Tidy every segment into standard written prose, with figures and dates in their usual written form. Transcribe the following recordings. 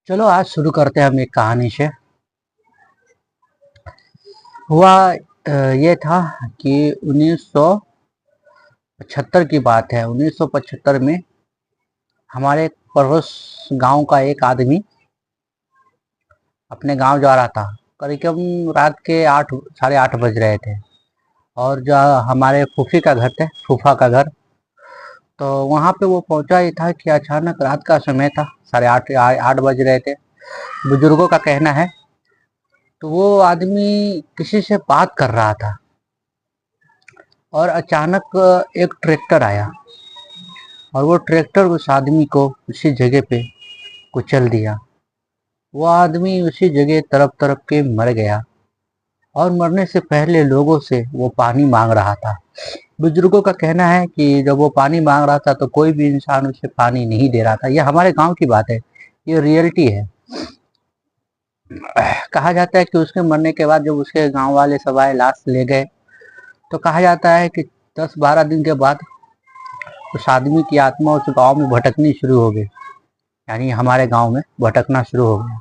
चलो आज शुरू करते हैं हम एक कहानी से। हुआ ये था कि 1975 की बात है। 1975 में हमारे पड़ोस गांव का एक आदमी अपने गांव जा रहा था। करीब रात के 8 साढ़े 8 बज रहे थे। और जो हमारे फूफी का घर थे, फूफा का घर, तो वहाँ पे वो पहुंचा ही था कि अचानक रात का समय था, साढ़े आठ आठ बज रहे थे, बुजुर्गों का कहना है। तो वो आदमी किसी से बात कर रहा था और अचानक एक ट्रैक्टर आया और वो ट्रैक्टर उस आदमी को उसी जगह पे कुचल दिया। वो आदमी उसी जगह तड़प तड़प के मर गया और मरने से पहले लोगों से वो पानी मांग रहा था। बुजुर्गों का कहना है कि जब वो पानी मांग रहा था तो कोई भी इंसान उसे पानी नहीं दे रहा था। यह हमारे गांव की बात है, ये रियलिटी है। कहा जाता है कि उसके मरने के बाद जब उसके गांव वाले सब आए, लाश ले गए, तो कहा जाता है कि 10-12 दिन के बाद उस आदमी की आत्मा उस गांव में भटकनी शुरू हो गई, यानी हमारे गांव में भटकना शुरू हो गया।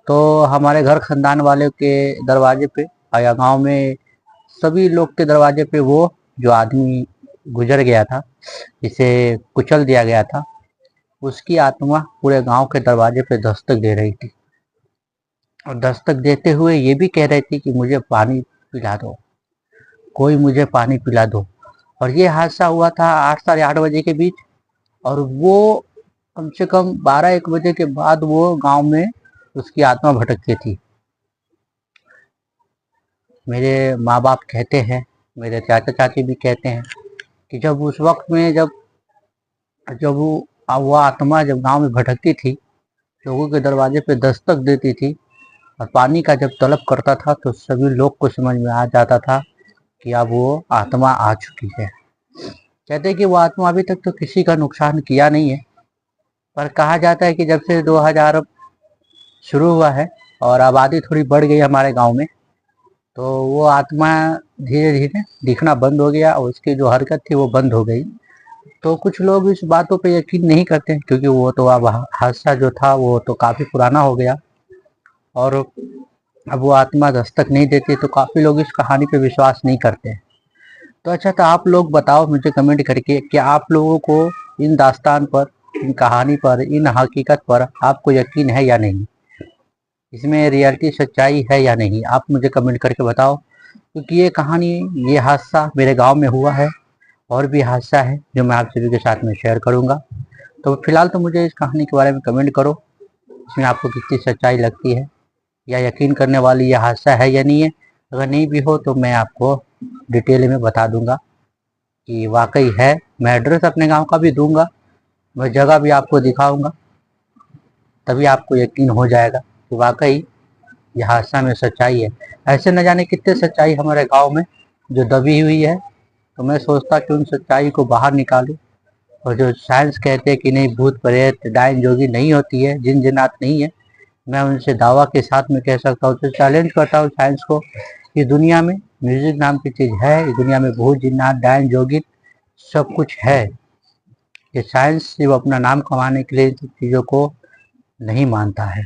तो हमारे घर खानदान वाले के दरवाजे पे या गांव में सभी लोग के दरवाजे पे वो जो आदमी गुजर गया था, जिसे कुचल दिया गया था, उसकी आत्मा पूरे गांव के दरवाजे पे दस्तक दे रही थी और दस्तक देते हुए ये भी कह रही थी कि मुझे पानी पिला दो, कोई मुझे पानी पिला दो। और ये हादसा हुआ था 8 साढ़े 8 बजे के बीच। और वो कम से कम 12-1 बजे के बाद वो गांव में उसकी आत्मा भटकती थी। मेरे माँ बाप कहते हैं, मेरे चाचा चाची भी कहते हैं कि जब उस वक्त में जब वो आत्मा जब गांव में भटकती थी, लोगों के दरवाजे पे दस्तक देती थी और पानी का जब तलब करता था, तो सभी लोग को समझ में आ जाता था कि अब वो आत्मा आ चुकी है। कहते हैं कि वो आत्मा अभी तक तो किसी का नुकसान किया नहीं है, पर कहा जाता है कि जब से 2000 शुरू हुआ है और आबादी थोड़ी बढ़ गई हमारे गांव में, तो वो आत्मा धीरे धीरे दिखना बंद हो गया और उसकी जो हरकत थी वो बंद हो गई। तो कुछ लोग इस बातों पे यकीन नहीं करते, क्योंकि वो तो अब हादसा जो था वो तो काफ़ी पुराना हो गया और अब वो आत्मा दस्तक नहीं देती, तो काफ़ी लोग इस कहानी पे विश्वास नहीं करते। तो अच्छा, तो आप लोग बताओ मुझे कमेंट करके कि आप लोगों को इन दास्तान पर, इन कहानी पर, इन हकीकत पर आपको यकीन है या नहीं, इसमें रियलिटी सच्चाई है या नहीं, आप मुझे कमेंट करके बताओ। क्योंकि ये कहानी, ये हादसा मेरे गांव में हुआ है और भी हादसा है जो मैं आप सभी के साथ में शेयर करूंगा। तो फिलहाल तो मुझे इस कहानी के बारे में कमेंट करो, इसमें आपको कितनी सच्चाई लगती है, या यकीन करने वाली यह हादसा है या नहीं है। अगर नहीं भी हो तो मैं आपको डिटेल में बता दूंगा कि वाकई है। मैं एड्रेस अपने गांव का भी दूंगा, मैं जगह भी आपको दिखाऊंगा, तभी आपको यकीन हो जाएगा कि वाकई यह हादसा में सच्चाई है। ऐसे न जाने कितने सच्चाई हमारे गांव में जो दबी हुई है। तो मैं सोचता कि उन सच्चाई को बाहर निकालूं। और जो साइंस कहते हैं कि नहीं, भूत प्रेत डायन जोगी नहीं होती है, जिन जिन्नात नहीं है, मैं उनसे दावा के साथ में कह सकता हूँ, तो चैलेंज करता हूँ साइंस को कि दुनिया में म्यूजिक नाम की चीज़ है, इस दुनिया में भूत जिन्नात डायन जोगी सब कुछ है। ये साइंस सिर्फ अपना नाम कमाने के लिए चीज़ों को नहीं मानता है।